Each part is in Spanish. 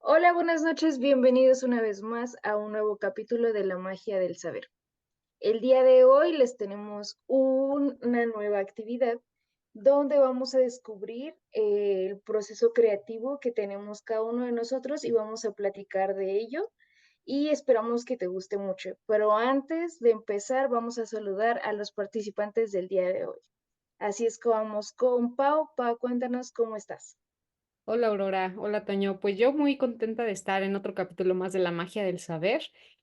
Hola, buenas noches, bienvenidos una vez más a un nuevo capítulo de La Magia del Saber. El día de hoy les tenemos una nueva actividad donde vamos a descubrir el proceso creativo que tenemos cada uno de nosotros y vamos a platicar de ello y esperamos que te guste mucho. Pero antes de empezar, vamos a saludar a los participantes del día de hoy. Así es que vamos con Pau. Pau, cuéntanos cómo estás. Hola Aurora, hola Toño. Pues yo muy contenta de estar en otro capítulo más de la magia del saber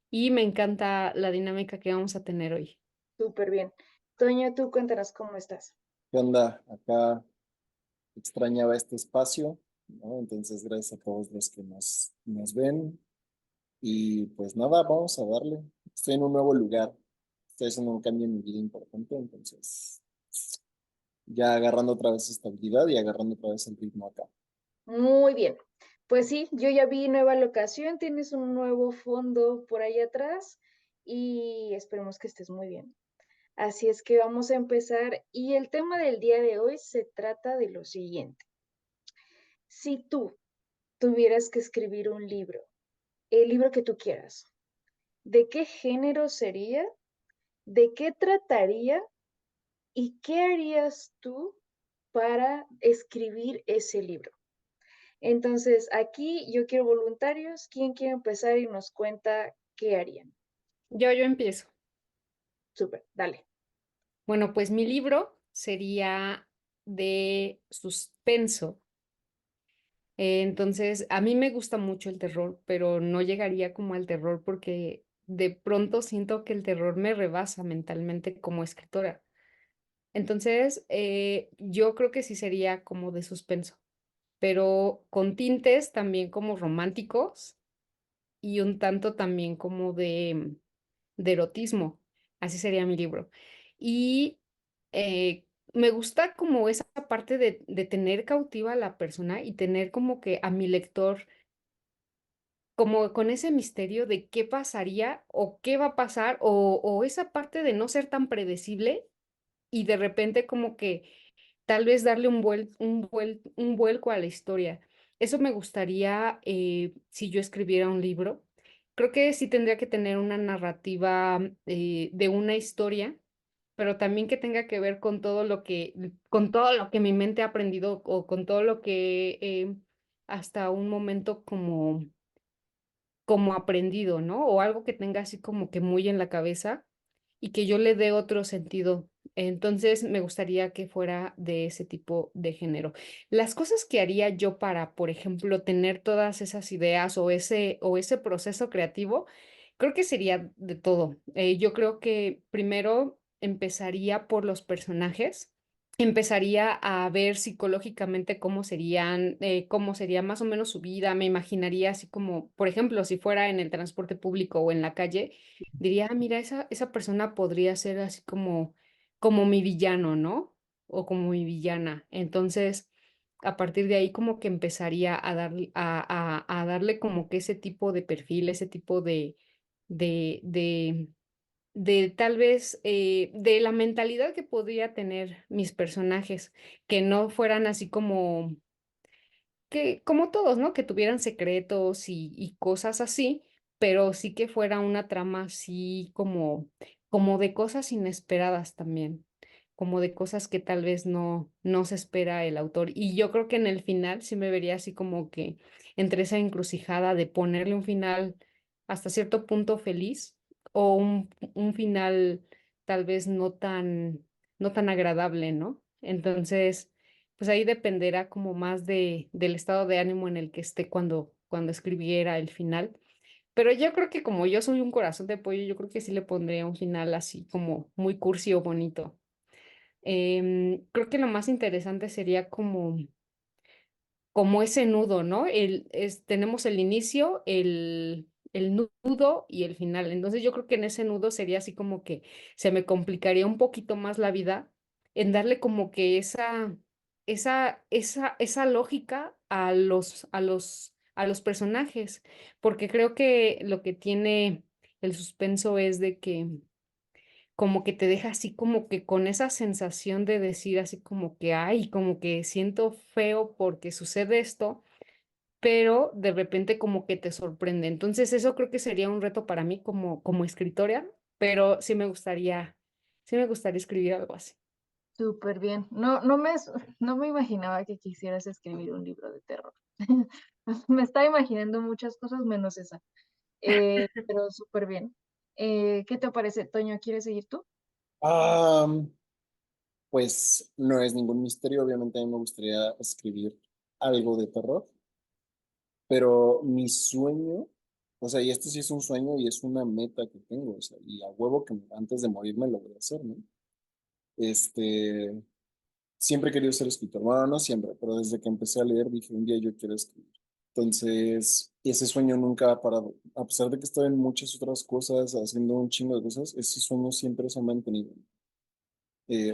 y me encanta la dinámica que vamos a tener hoy. Súper bien. Toño, tú cuéntanos cómo estás. ¿Qué onda? Acá extrañaba este espacio, ¿no? Entonces, gracias a todos los que nos ven. Y pues nada, vamos a darle. Estoy en un nuevo lugar. Estoy haciendo un cambio en mi vida importante, entonces ya agarrando otra vez estabilidad y agarrando otra vez el ritmo acá. Muy bien. Pues sí, yo ya vi nueva locación, tienes un nuevo fondo por ahí atrás y esperemos que estés muy bien. Así es que vamos a empezar y el tema del día de hoy se trata de lo siguiente. Si tú tuvieras que escribir un libro, el libro que tú quieras, ¿de qué género sería? ¿De qué trataría? ¿Y qué harías tú para escribir ese libro? Entonces, aquí yo quiero voluntarios. ¿Quién quiere empezar y nos cuenta qué harían? Yo empiezo. Súper, dale. Bueno, pues mi libro sería de suspenso. Entonces, a mí me gusta mucho el terror, pero no llegaría como al terror porque de pronto siento que el terror me rebasa mentalmente como escritora. Entonces, yo creo que sí sería como de suspenso, pero con tintes también como románticos y un tanto también como de erotismo. Así sería mi libro. Y me gusta como esa parte de tener cautiva a la persona y tener como que a mi lector como con ese misterio de qué pasaría o qué va a pasar o esa parte de no ser tan predecible y de repente como que tal vez darle un vuelco a la historia. Eso me gustaría si yo escribiera un libro. Creo que sí tendría que tener una narrativa de una historia, pero también que tenga que ver con todo lo que mi mente ha aprendido o con todo lo que hasta un momento como aprendido, ¿no? O algo que tenga así como que muy en la cabeza y que yo le dé otro sentido. Entonces, me gustaría que fuera de ese tipo de género. Las cosas que haría yo para, por ejemplo, tener todas esas ideas o ese proceso creativo, creo que sería de todo. Yo creo que primero empezaría por los personajes. Empezaría a ver psicológicamente cómo sería más o menos su vida. Me imaginaría así como, por ejemplo, si fuera en el transporte público o en la calle, diría, "Ah, mira, esa persona podría ser así como mi villano, ¿no? O como mi villana". Entonces, a partir de ahí como que empezaría a darle como que ese tipo de perfil, ese tipo de, de, de tal vez de la mentalidad que podría tener mis personajes, que no fueran así como todos, ¿no? Que tuvieran secretos y cosas así, pero sí que fuera una trama así como de cosas inesperadas también, como de cosas que tal vez no se espera el autor. Y yo creo que en el final sí me vería así como que entre esa encrucijada de ponerle un final hasta cierto punto feliz o un final tal vez no tan agradable, ¿no? Entonces pues ahí dependerá como más del estado de ánimo en el que esté cuando escribiera el final. Pero yo creo que como yo soy un corazón de pollo, yo creo que sí le pondría un final así como muy cursi o bonito. Creo que lo más interesante sería como ese nudo, ¿no? Tenemos el inicio, el nudo y el final. Entonces yo creo que en ese nudo sería así como que se me complicaría un poquito más la vida en darle como que esa lógica a los personajes, porque creo que lo que tiene el suspenso es de que como que te deja así como que con esa sensación de decir así como que, ay, como que siento feo porque sucede esto, pero de repente como que te sorprende. Entonces eso creo que sería un reto para mí como escritora, pero sí me gustaría escribir algo así. Súper bien. No me imaginaba que quisieras escribir un libro de terror. Me estaba imaginando muchas cosas menos esa. Pero súper bien. ¿Qué te parece, Toño? ¿Quieres seguir tú? Ah, pues no es ningún misterio, obviamente a mí me gustaría escribir algo de terror, pero mi sueño, o sea, y esto sí es un sueño y es una meta que tengo, o sea, y a huevo que antes de morirme lo voy a hacer, ¿no? Este, siempre he querido ser escritor, bueno, no siempre, pero desde que empecé a leer dije, un día yo quiero escribir. Entonces, ese sueño nunca ha parado. A pesar de que estoy en muchas otras cosas, haciendo un chingo de cosas, ese sueño siempre se ha mantenido.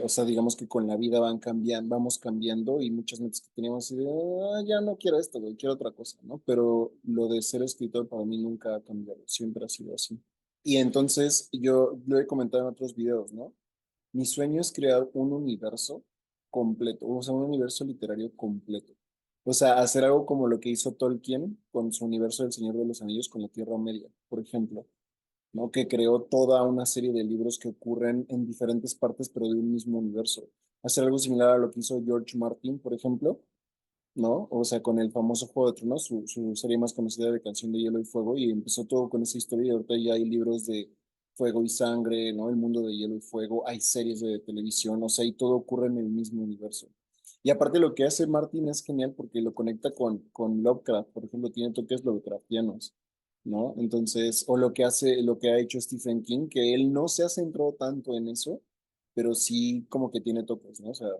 O sea, digamos que con la vida van cambiando, vamos cambiando y muchas metas que teníamos así de, "Ah, ya no quiero esto, güey, quiero otra cosa, ¿no? Pero lo de ser escritor para mí nunca ha cambiado, siempre ha sido así. Y entonces yo lo he comentado en otros videos, ¿no? Mi sueño es crear un universo completo, o sea, un universo literario completo. O sea, hacer algo como lo que hizo Tolkien con su universo del Señor de los Anillos con la Tierra Media, por ejemplo, ¿no? Que creó toda una serie de libros que ocurren en diferentes partes, pero de un mismo universo. Hacer algo similar a lo que hizo George Martin, por ejemplo, ¿no? O sea, con el famoso Juego de Tronos, su serie más conocida de Canción de Hielo y Fuego, y empezó todo con esa historia y ahorita ya hay libros de Fuego y Sangre, ¿no? El mundo de Hielo y Fuego, hay series de televisión, o sea, y todo ocurre en el mismo universo. Y aparte lo que hace Martin es genial porque lo conecta con Lovecraft, por ejemplo, tiene toques Lovecraftianos, ¿no? Entonces, o lo que hace, lo que ha hecho Stephen King, que él no se ha centrado tanto en eso, pero sí como que tiene toques, ¿no? O sea,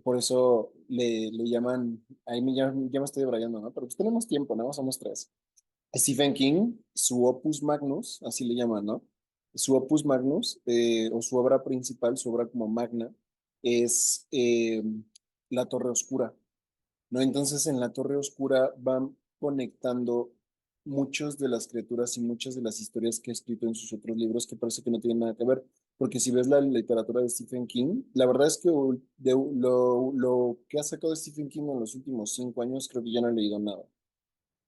por eso le llaman, ahí ya me estoy debrayando, ¿no? Pero pues tenemos tiempo, ¿no? Somos tres. Stephen King, su opus magnus, así le llaman, ¿no? Su opus magnus, o su obra principal, su obra como magna, es La Torre Oscura, ¿no? Entonces en la Torre Oscura van conectando muchas de las criaturas y muchas de las historias que ha escrito en sus otros libros que parece que no tienen nada que ver, porque si ves la literatura de Stephen King, la verdad es que lo que ha sacado Stephen King en los últimos 5 años creo que ya no he leído nada,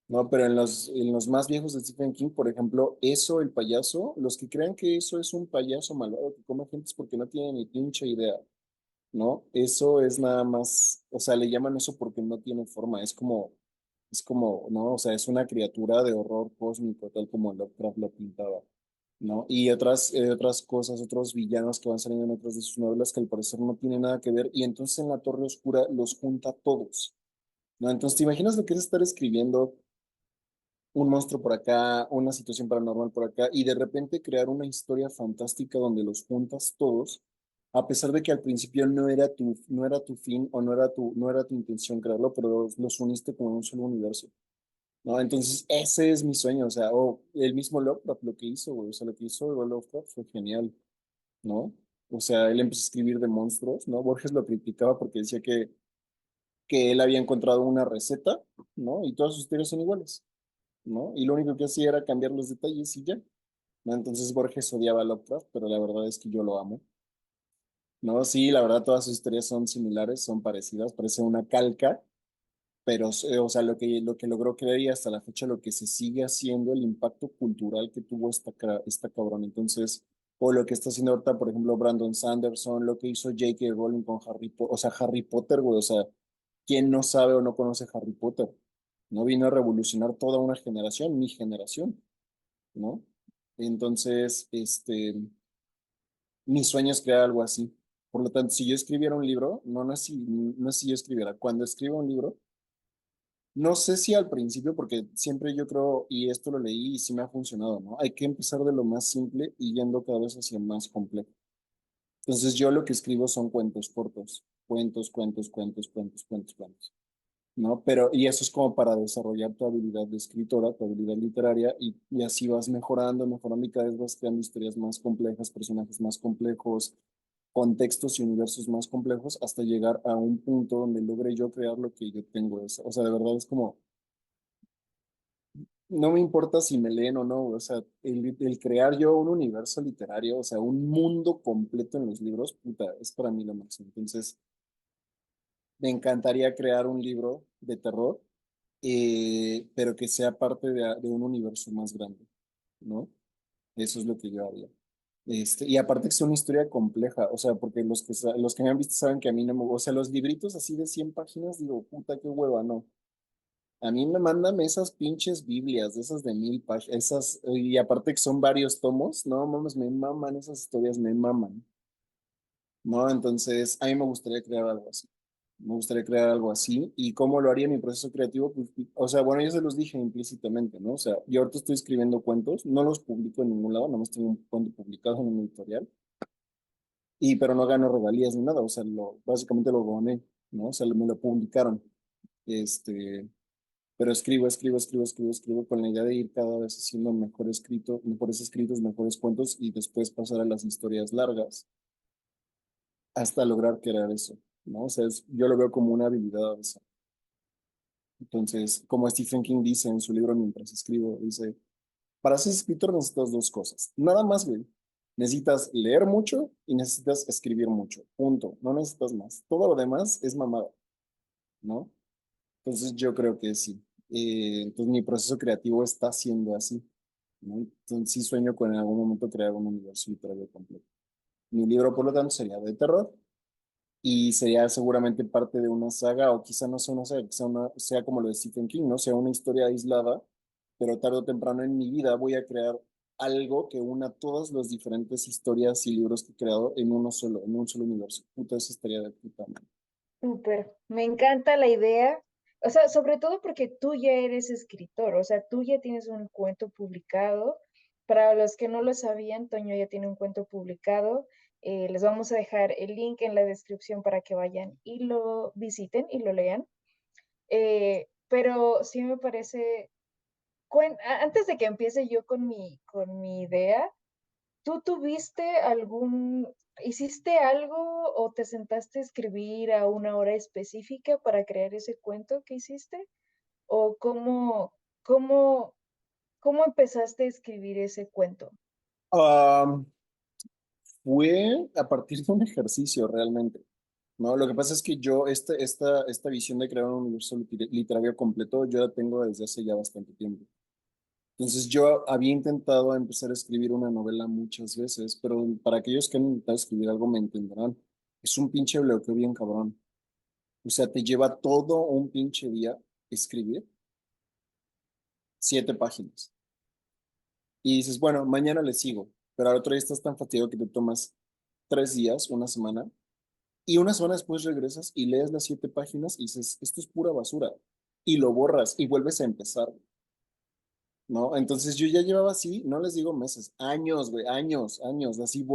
¿no? Pero en los más viejos de Stephen King, por ejemplo, eso, el payaso, los que crean que eso es un payaso malvado que come gente es porque no tienen ni pinche idea, ¿no? Eso es nada más, o sea, le llaman eso porque no tiene forma, es como, ¿no? O sea, es una criatura de horror cósmico, tal como Lovecraft lo pintaba, ¿no? Y otras cosas, otros villanos que van saliendo en otras de sus novelas que al parecer no tienen nada que ver, y entonces en La Torre Oscura los junta a todos, ¿no? Entonces, ¿te imaginas lo que es estar escribiendo un monstruo por acá, una situación paranormal por acá, y de repente crear una historia fantástica donde los juntas todos, a pesar de que al principio no era tu fin o no era tu intención crearlo, pero los uniste como un solo universo, ¿no? Entonces, ese es mi sueño, o sea, o el mismo Lovecraft lo que hizo, güey, o sea, lo que hizo Lovecraft fue genial, ¿no? O sea, él empezó a escribir de monstruos, ¿no? Borges lo criticaba porque decía que él había encontrado una receta, ¿no? Y todas sus historias son iguales, ¿no? Y lo único que hacía era cambiar los detalles y ya, ¿no? Entonces Borges odiaba a Lovecraft, pero la verdad es que yo lo amo, ¿no? Sí, la verdad todas sus historias son similares, son parecidas, parece una calca, pero, o sea, lo que logró crear y hasta la fecha lo que se sigue haciendo, el impacto cultural que tuvo esta cabrón. Entonces, o lo que está haciendo ahorita, por ejemplo, Brandon Sanderson, lo que hizo J.K. Rowling con Harry Potter, o sea, Harry Potter, güey, o sea, ¿quién no sabe o no conoce Harry Potter? No vino a revolucionar toda una generación, mi generación, ¿no? Entonces, mi sueño es crear algo así. Por lo tanto, si yo escribiera un libro, no es si yo escribiera, cuando escriba un libro, no sé si al principio, porque siempre yo creo, y esto lo leí y sí me ha funcionado, ¿no? Hay que empezar de lo más simple y yendo cada vez hacia más complejo. Entonces, yo lo que escribo son cuentos cortos, cuentos, cuentos, cuentos, cuentos, cuentos, cuentos. ¿No? Pero, y eso es como para desarrollar tu habilidad de escritora, tu habilidad literaria, y así vas mejorando, mejorando y cada vez vas creando historias más complejas, personajes más complejos, contextos y universos más complejos, hasta llegar a un punto donde logre yo crear lo que yo tengo. O sea, de verdad es como, no me importa si me leen o no, o sea, el crear yo un universo literario, o sea, un mundo completo en los libros, puta, es para mí lo máximo. Entonces, me encantaría crear un libro de terror pero que sea parte de un universo más grande, ¿no? Eso es lo que yo haría. Y aparte que sea una historia compleja, o sea, porque los que me han visto saben que a mí no me, o sea, los libritos así de 100 páginas, digo, puta, qué hueva, no. A mí me mandan esas pinches Biblias, de esas de 1000 páginas, esas, y aparte que son varios tomos, no mames, me maman esas historias, me maman, ¿no? Entonces, a mí me gustaría crear algo así. Me gustaría crear algo así. ¿Y cómo lo haría mi proceso creativo? Pues, o sea, bueno, yo se los dije implícitamente, ¿no? O sea, yo ahorita estoy escribiendo cuentos, no los publico en ningún lado, nomás tengo un cuento publicado en un editorial, pero no gano regalías ni nada, o sea, básicamente lo doné, ¿no? O sea, me lo publicaron. Este, pero escribo con la idea de ir cada vez haciendo mejores escritos, mejores cuentos y después pasar a las historias largas hasta lograr crear eso, ¿no? O sea, yo lo veo como una habilidad a veces. Entonces, como Stephen King dice en su libro Mientras escribo, dice, para ser escritor necesitas dos cosas, nada más, güey. Necesitas leer mucho y necesitas escribir mucho, punto, no necesitas más. Todo lo demás es mamada, ¿no? Entonces yo creo que sí. Entonces mi proceso creativo está siendo así, ¿no? Entonces sí sueño con en algún momento crear un universo literario completo. Mi libro, por lo tanto, sería de terror y sería seguramente parte de una saga, o quizá no sea una saga, quizá sea como lo de Stephen King, ¿no? Sea una historia aislada, pero tarde o temprano en mi vida voy a crear algo que una todas las diferentes historias y libros que he creado en un solo universo. Puta, eso estaría de puta madre. Súper, me encanta la idea, o sea, sobre todo porque tú ya eres escritor, o sea, tú ya tienes un cuento publicado. Para los que no lo sabían, Toño ya tiene un cuento publicado. Les vamos a dejar el link en la descripción para que vayan y lo visiten y lo lean. Pero sí me parece, antes de que empiece yo con mi idea, ¿tú tuviste hiciste algo o te sentaste a escribir a una hora específica para crear ese cuento que hiciste? ¿O cómo, cómo empezaste a escribir ese cuento? Um, Fue a partir de un ejercicio realmente, ¿no? Lo que pasa es que yo, esta visión de crear un universo literario completo, yo la tengo desde hace ya bastante tiempo. Entonces yo había intentado empezar a escribir una novela muchas veces, pero para aquellos que han intentado escribir algo me entenderán. Es un pinche bloqueo bien cabrón. O sea, te lleva todo un pinche día escribir 7 páginas. Y dices, bueno, mañana le sigo, pero al otro día estás tan fatigado que te tomas 3 días, una semana. Y una semana después regresas y lees las 7 páginas y dices, esto es pura basura. Y lo borras y vuelves a empezar, ¿no? Entonces yo ya llevaba así, no les digo meses, años, güey, años, así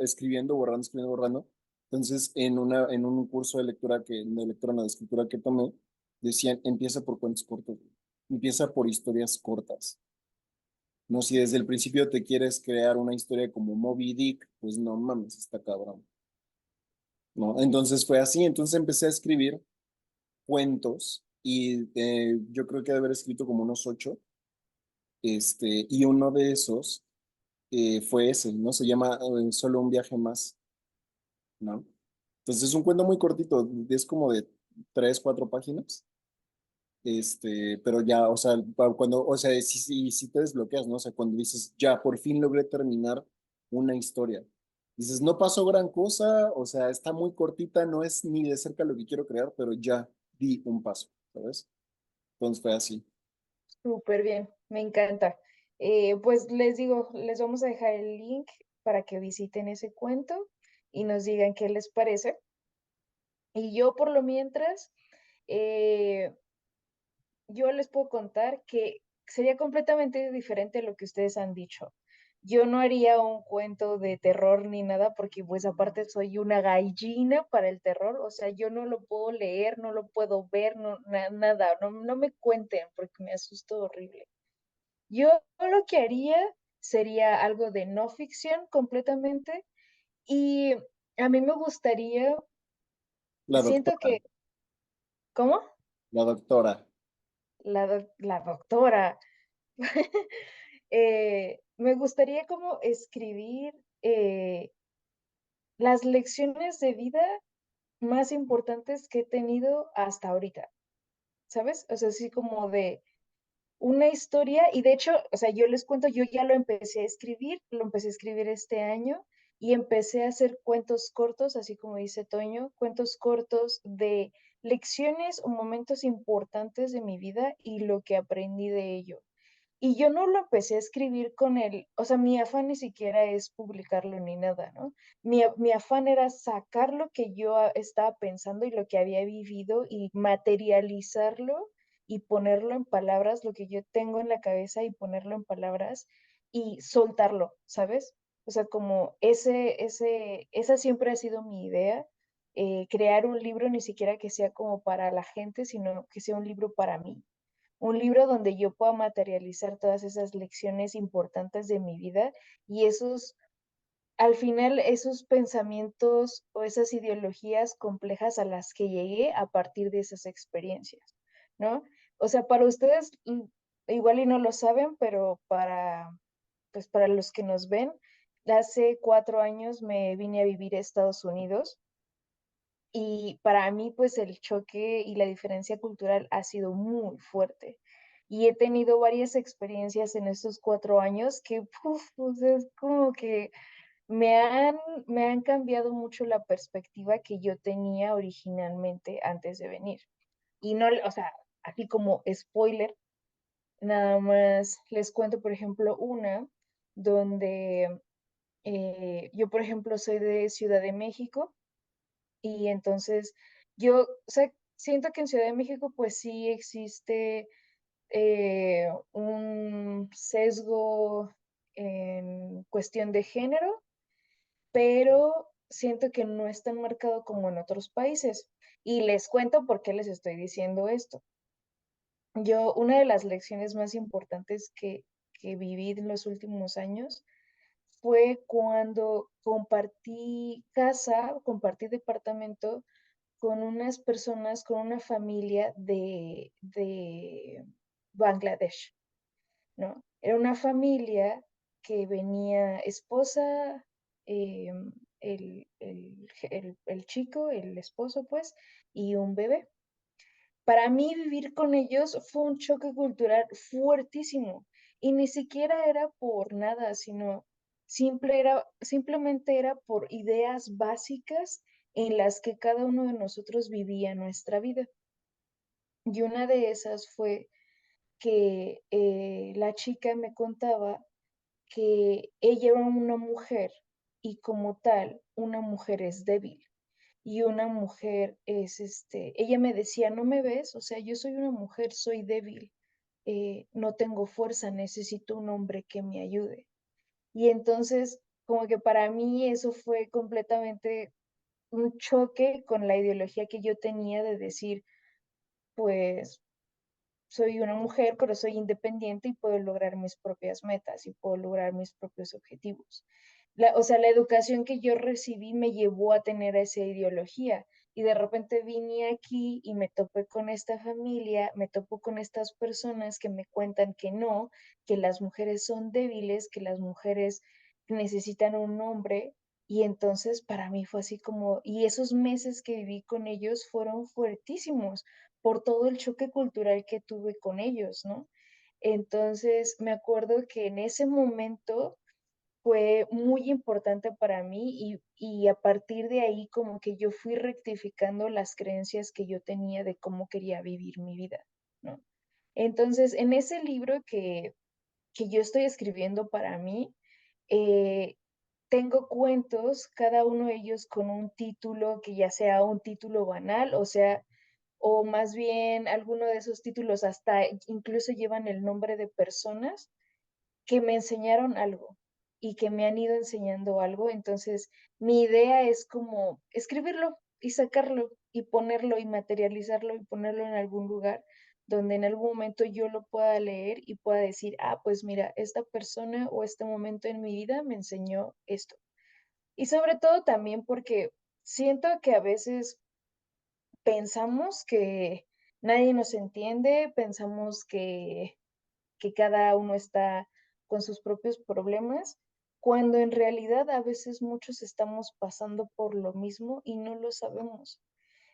escribiendo, borrando, escribiendo, borrando. Entonces en un curso de lectura, no, de escritura que tomé, decían, empieza por cuentos cortos, güey. Empieza por historias cortas. No, si desde el principio te quieres crear una historia como Moby Dick, pues no mames, está cabrón. ¿No? Entonces fue así, entonces empecé a escribir cuentos y yo creo que de haber escrito como unos 8, y uno de esos fue ese, ¿no? Se llama Solo un viaje más, ¿no? Entonces es un cuento muy cortito, es como de 3, 4 páginas, pero ya, o sea, o sea, sí te desbloqueas, ¿no? O sea, cuando dices, ya, por fin logré terminar una historia. Dices, no pasó gran cosa, o sea, está muy cortita, no es ni de cerca lo que quiero crear, pero ya di un paso, ¿sabes? Entonces fue así. Súper bien, me encanta. Pues les digo, les vamos a dejar el link para que visiten ese cuento y nos digan qué les parece. Y yo por lo mientras, eh, yo les puedo contar que sería completamente diferente a lo que ustedes han dicho. Yo no haría un cuento de terror ni nada porque pues aparte soy una gallina para el terror, o sea, yo no lo puedo leer, no lo puedo ver, no, nada, no, no me cuenten porque me asusto horrible. Yo lo que haría sería algo de no ficción completamente y a mí me gustaría, La siento doctora, que, ¿cómo? la doctora. La doctora. Me gustaría como escribir las lecciones de vida más importantes que he tenido hasta ahorita, ¿sabes? O sea, así como de una historia, y de hecho, o sea, yo les cuento, yo ya lo empecé a escribir este año y empecé a hacer cuentos cortos, así como dice Toño, cuentos cortos de lecciones o momentos importantes de mi vida y lo que aprendí de ello. Y yo no lo empecé a escribir con el, o sea, mi afán ni siquiera es publicarlo ni nada, ¿no? Mi afán era sacar lo que yo estaba pensando y lo que había vivido y materializarlo y ponerlo en palabras, lo que yo tengo en la cabeza y ponerlo en palabras y soltarlo, ¿sabes? O sea, como esa siempre ha sido mi idea, crear un libro ni siquiera que sea como para la gente, sino que sea un libro para mí, un libro donde yo pueda materializar todas esas lecciones importantes de mi vida y al final, esos pensamientos o esas ideologías complejas a las que llegué a partir de esas experiencias, ¿no? O sea, para ustedes, igual y no lo saben, pero pues para los que nos ven, hace 4 años me vine a vivir a Estados Unidos y para mí, pues el choque y la diferencia cultural ha sido muy fuerte. Y he tenido varias experiencias en estos 4 años que, pues es como que me han, me han cambiado mucho la perspectiva que yo tenía originalmente antes de venir. Y no, o sea, así como spoiler, nada más les cuento, por ejemplo, una donde yo, por ejemplo, soy de Ciudad de México y entonces yo, o sea, siento que en Ciudad de México pues sí existe un sesgo en cuestión de género, pero siento que no es tan marcado como en otros países. Y les cuento por qué les estoy diciendo esto. Yo, una de las lecciones más importantes que viví en los últimos años fue cuando compartí departamento con unas personas, con una familia de Bangladesh, ¿no? Era una familia que venía esposa, el chico, el esposo, pues, y un bebé. Para mí vivir con ellos fue un choque cultural fuertísimo y ni siquiera era por nada, sino simplemente era por ideas básicas en las que cada uno de nosotros vivía nuestra vida. Y una de esas fue que la chica me contaba que ella era una mujer y como tal, una mujer es débil y una mujer es, ella me decía, ¿no me ves? O sea, yo soy una mujer, soy débil, no tengo fuerza, necesito un hombre que me ayude. Y entonces, como que para mí eso fue completamente un choque con la ideología que yo tenía de decir, pues soy una mujer, pero soy independiente y puedo lograr mis propias metas y puedo lograr mis propios objetivos. O sea, la educación que yo recibí me llevó a tener esa ideología y de repente vine aquí y me topé con esta familia, me topo con estas personas que me cuentan que no, que las mujeres son débiles, que las mujeres necesitan un hombre. Y entonces para mí fue así como, y esos meses que viví con ellos fueron fuertísimos por todo el choque cultural que tuve con ellos, ¿no? Entonces, me acuerdo que en ese momento fue muy importante para mí y a partir de ahí como que yo fui rectificando las creencias que yo tenía de cómo quería vivir mi vida, ¿no? Entonces, en ese libro que yo estoy escribiendo para mí, eh, tengo cuentos, cada uno de ellos con un título que ya sea un título banal, o sea, o más bien alguno de esos títulos hasta incluso llevan el nombre de personas que me enseñaron algo y que me han ido enseñando algo. Entonces, mi idea es como escribirlo y sacarlo y ponerlo y materializarlo y ponerlo en algún lugar donde en algún momento yo lo pueda leer y pueda decir, ah, pues mira, esta persona o este momento en mi vida me enseñó esto. Y sobre todo también porque siento que a veces pensamos que nadie nos entiende, pensamos que cada uno está con sus propios problemas, cuando en realidad a veces muchos estamos pasando por lo mismo y no lo sabemos.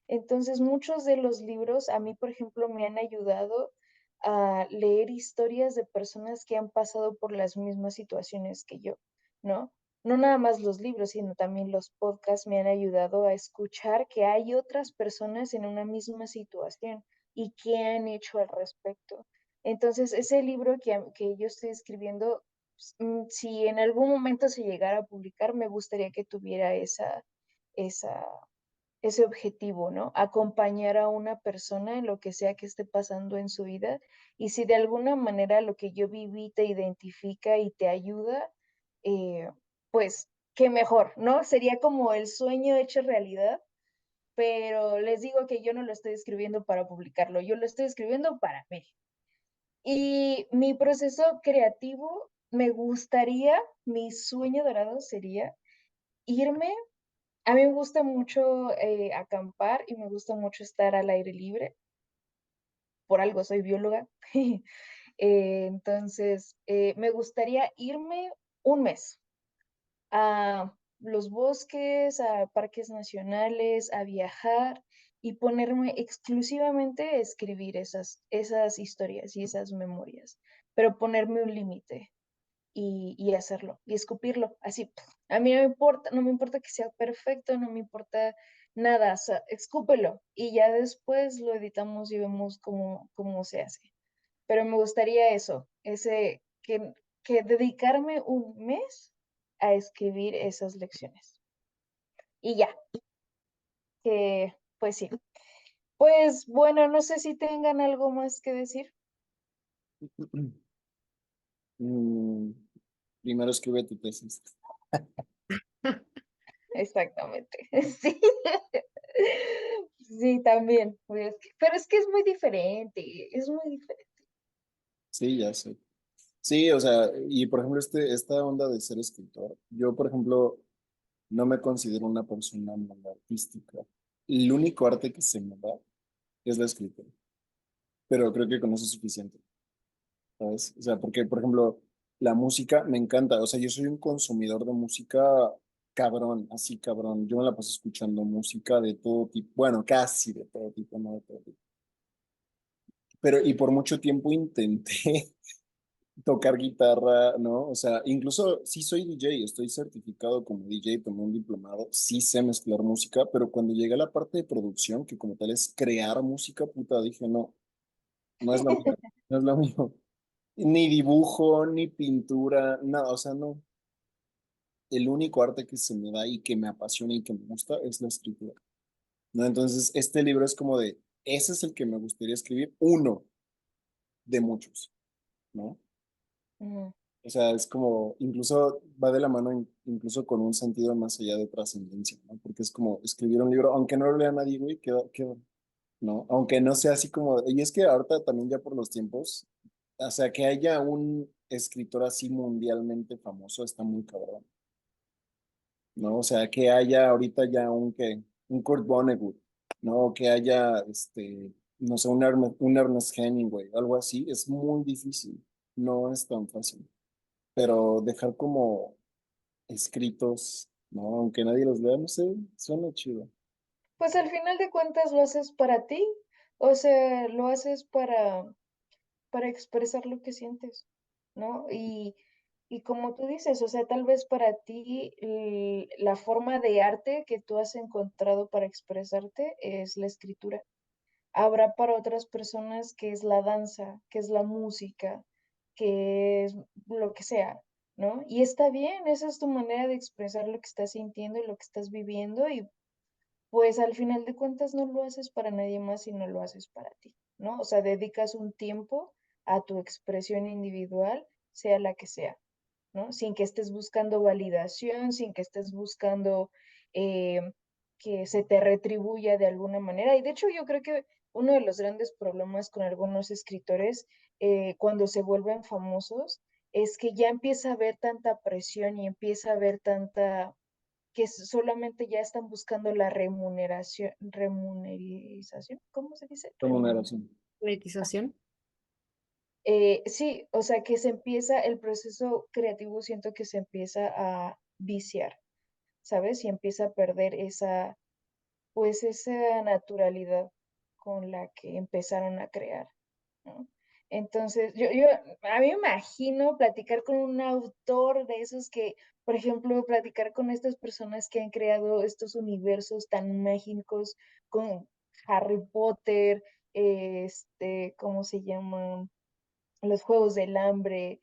Entonces, muchos de los libros a mí, por ejemplo, me han ayudado a leer historias de personas que han pasado por las mismas situaciones que yo, ¿no? No nada más los libros, sino también los podcasts me han ayudado a escuchar que hay otras personas en una misma situación y qué han hecho al respecto. Entonces, ese libro que yo estoy escribiendo, si en algún momento se llegara a publicar, me gustaría que tuviera esa, ese objetivo, ¿no? Acompañar a una persona en lo que sea que esté pasando en su vida. Y si de alguna manera lo que yo viví te identifica y te ayuda, eh, pues qué mejor, ¿no? Sería como el sueño hecho realidad, pero les digo que yo no lo estoy escribiendo para publicarlo, yo lo estoy escribiendo para mí. Y mi proceso creativo, me gustaría, mi sueño dorado sería irme. A mí me gusta mucho acampar y me gusta mucho estar al aire libre. Por algo soy bióloga. Entonces, me gustaría irme un mes a los bosques, a parques nacionales, a viajar y ponerme exclusivamente a escribir esas historias y esas memorias, pero ponerme un límite y hacerlo y escupirlo así. A mí no me importa que sea perfecto, no me importa nada, o sea, escúpelo y ya después lo editamos y vemos cómo se hace. Pero me gustaría eso, que dedicarme un mes a escribir esas lecciones. Y ya, que pues sí. Pues bueno, no sé si tengan algo más que decir. Mm, Primero escribe tu tesis. Exactamente, sí. Sí, también. Pero es que es muy diferente, es muy diferente. Sí, ya sé. Sí, o sea, y por ejemplo, esta onda de ser escritor, yo, por ejemplo, no me considero una persona muy artística. El único arte que se me da es la escritura, pero creo que con eso es suficiente, ¿sabes? O sea, porque, por ejemplo, la música me encanta, o sea, yo soy un consumidor de música cabrón, así cabrón. Yo me la paso escuchando música de todo tipo, bueno, casi de todo tipo, no de todo tipo. Pero, y por mucho tiempo intenté tocar guitarra, ¿no? O sea, incluso sí soy DJ, estoy certificado como DJ, tomé un diplomado, sí sé mezclar música, pero cuando llegué a la parte de producción, que como tal es crear música, puta, dije, no, no es lo mío, no es lo mío. Ni dibujo, ni pintura, nada, o sea, no. El único arte que se me da y que me apasiona y que me gusta es la escritura, ¿no? Entonces, este libro es como de, ese es el que me gustaría escribir, uno de muchos, ¿no? Mm. O sea, es como, incluso va de la mano, incluso con un sentido más allá de trascendencia, ¿no? Porque es como escribir un libro, aunque no lo lea nadie, güey, queda, ¿no? Aunque no sea así como, y es que ahorita también ya por los tiempos, o sea, que haya un escritor así mundialmente famoso está muy cabrón, ¿no? O sea, que haya ahorita ya un Kurt Vonnegut, ¿no? Que haya, no sé, un Ernest Hemingway, algo así, es muy difícil, no es tan fácil, pero dejar como escritos, ¿no? Aunque nadie los lea, no sé, suena chido. Pues al final de cuentas lo haces para ti, o sea, lo haces para expresar lo que sientes, ¿no? Y como tú dices, o sea, tal vez para ti la forma de arte que tú has encontrado para expresarte es la escritura. Habrá para otras personas que es la danza, que es la música, que es lo que sea, ¿no? Y está bien, esa es tu manera de expresar lo que estás sintiendo y lo que estás viviendo y pues al final de cuentas no lo haces para nadie más, sino lo haces para ti, ¿no? O sea, dedicas un tiempo a tu expresión individual, sea la que sea, ¿no? Sin que estés buscando validación, sin que estés buscando eh, que se te retribuya de alguna manera. Y de hecho yo creo que uno de los grandes problemas con algunos escritores cuando se vuelven famosos es que ya empieza a haber tanta presión y empieza a haber tanta que solamente ya están buscando la remunerización, ¿cómo se dice? Remuneración. Monetización. Sí, o sea que el proceso creativo siento que se empieza a viciar, ¿sabes? Y empieza a perder pues esa naturalidad con la que empezaron a crear, ¿no? Entonces, a mí me imagino platicar con un autor de esos que, por ejemplo, platicar con estas personas que han creado estos universos tan mágicos con Harry Potter, ¿cómo se llaman? Los Juegos del Hambre,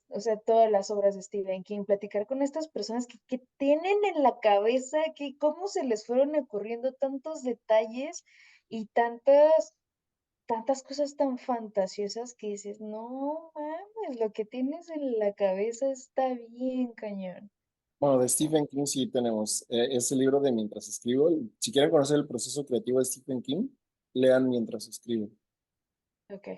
o sea, todas las obras de Stephen King, platicar con estas personas que tienen en la cabeza que cómo se les fueron ocurriendo tantos detalles y tantas cosas tan fantasiosas que dices, no mames, lo que tienes en la cabeza está bien cañón. Bueno, de Stephen King sí tenemos ese libro de Mientras escribo. Si quieren conocer el proceso creativo de Stephen King, lean Mientras escribo, Ok.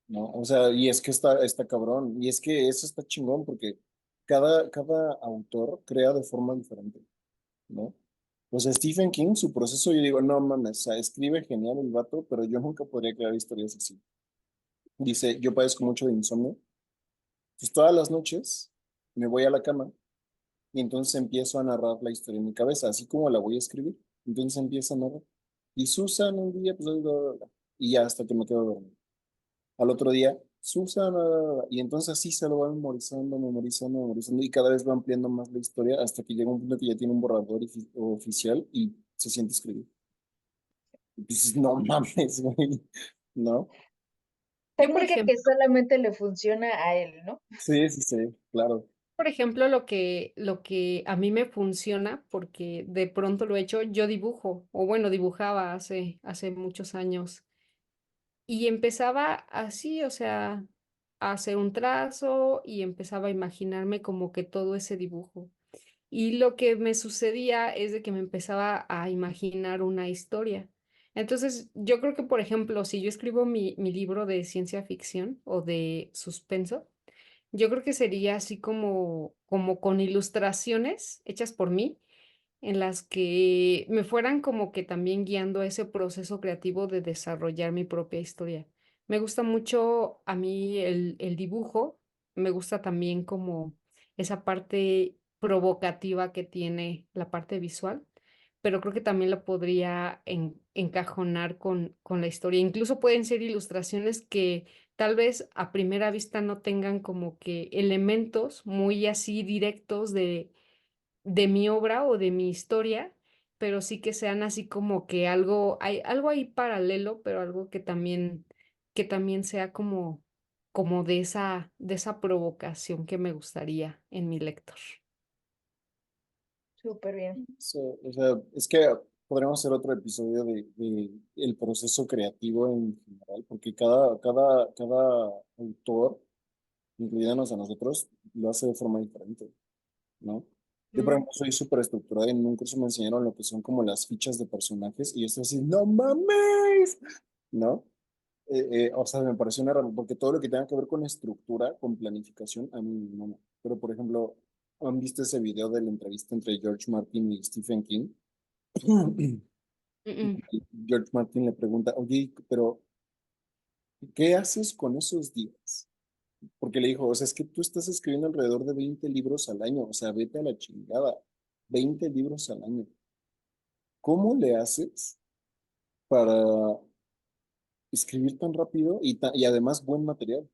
¿no? O sea, y es que está cabrón, y es que eso está chingón porque cada autor crea de forma diferente, ¿no? Pues Stephen King, su proceso, yo digo, no mames, o sea, escribe genial el vato, pero yo nunca podría crear historias así. Dice, yo padezco mucho de insomnio, pues todas las noches me voy a la cama y entonces empiezo a narrar la historia en mi cabeza, así como la voy a escribir. Entonces empiezo a narrar. Y Susan un día, pues, bla, bla, bla, y ya hasta que me quedo dormido. Al otro día, Susan, bla, bla, bla, y entonces así se lo va memorizando, memorizando, memorizando, y cada vez va ampliando más la historia hasta que llega un punto que ya tiene un borrador oficial y se siente escribir. Y dices, no mames, güey, ¿no? Yo, por Técnica que ejemplo, solamente le funciona a él, ¿no? Sí, sí, sí, claro. lo que a mí me funciona, porque de pronto lo he hecho, yo dibujo, o bueno, dibujaba hace muchos años. Y empezaba así, o sea, a hacer un trazo y empezaba a imaginarme como que todo ese dibujo. Y lo que me sucedía es de que me empezaba a imaginar una historia. Entonces, yo creo que, por ejemplo, si yo escribo mi libro de ciencia ficción o de suspenso, yo creo que sería así como con ilustraciones hechas por mí en las que me fueran como que también guiando a ese proceso creativo de desarrollar mi propia historia. Me gusta mucho a mí el dibujo, me gusta también como esa parte provocativa que tiene la parte visual, pero creo que también lo podría encajonar con la historia. Incluso pueden ser ilustraciones que tal vez a primera vista no tengan como que elementos muy así directos de mi obra o de mi historia, pero sí que sean así como que hay algo ahí paralelo, pero algo que también sea como de esa provocación que me gustaría en mi lector. Súper bien. O sea, es que podríamos hacer otro episodio de el proceso creativo en general, porque cada autor, incluyéndonos a nosotros, lo hace de forma diferente, ¿no? Yo, por Mm. ejemplo, soy súper estructurado y en un curso me enseñaron lo que son como las fichas de personajes y yo estoy así, no mames, ¿no? O sea, me pareció una rama, porque todo lo que tenga que ver con estructura, con planificación, a mí no me. Pero, por ejemplo, ¿han visto ese video de la entrevista entre George Martin y Stephen King? Mm, Y mm. George Martin le pregunta, oye, pero ¿qué haces con esos días? Porque le dijo, o sea, es que tú estás escribiendo alrededor de 20 libros al año, o sea, vete a la chingada, 20 libros al año. ¿Cómo le haces para escribir tan rápido y además buen material?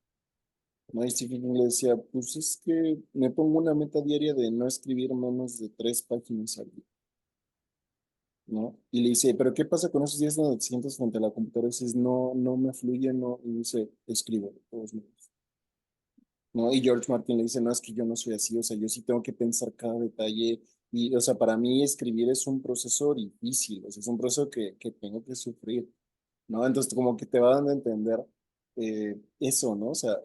¿No? Y Stephen King le decía, pues es que me pongo una meta diaria de no escribir menos de 3 páginas al día, ¿no? Y le dice, pero ¿qué pasa con esos días donde te sientas frente a la computadora y dices, no, no me fluye, no? Y dice, escribo de todos modos, ¿no? Y George Martin le dice, no, es que yo no soy así, o sea, yo sí tengo que pensar cada detalle. Y, o sea, para mí escribir es un proceso difícil, o sea, es un proceso que tengo que sufrir, ¿no? Entonces, como que te va dando a entender eso, ¿no? O sea,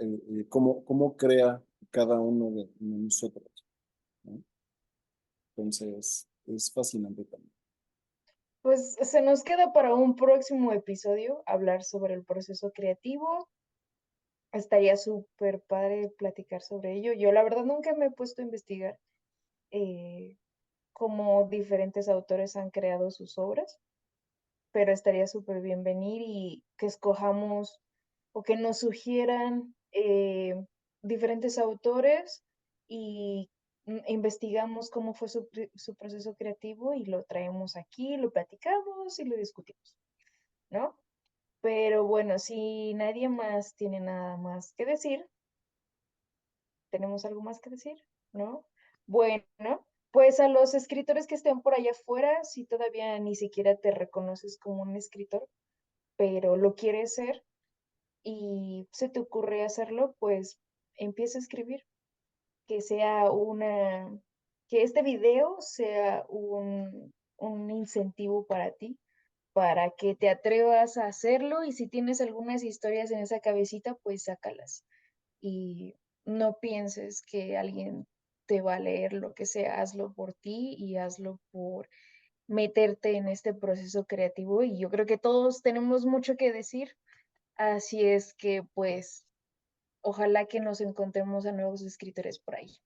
cómo crea cada uno de nosotros, ¿no? Entonces, es fascinante también. Pues se nos queda para un próximo episodio hablar sobre el proceso creativo. Estaría súper padre platicar sobre ello. Yo la verdad nunca me he puesto a investigar eh, cómo diferentes autores han creado sus obras, pero estaría súper bien venir y que escojamos o que nos sugieran diferentes autores y investigamos cómo fue su proceso creativo y lo traemos aquí, lo platicamos y lo discutimos, ¿no? Pero bueno, si nadie más tiene nada más que decir, ¿tenemos algo más que decir? ¿No? Bueno, pues a los escritores que estén por allá afuera, si todavía ni siquiera te reconoces como un escritor, pero lo quieres ser y se te ocurre hacerlo, pues empieza a escribir, que sea que este video sea un incentivo para ti, para que te atrevas a hacerlo y si tienes algunas historias en esa cabecita, pues sácalas y no pienses que alguien te va a leer lo que sea, hazlo por ti y hazlo por meterte en este proceso creativo y yo creo que todos tenemos mucho que decir, así es que pues ojalá que nos encontremos a nuevos escritores por ahí.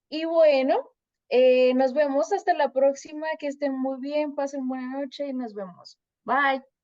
Y bueno, nos vemos hasta la próxima, que estén muy bien, pasen buena noche y nos vemos. Bye.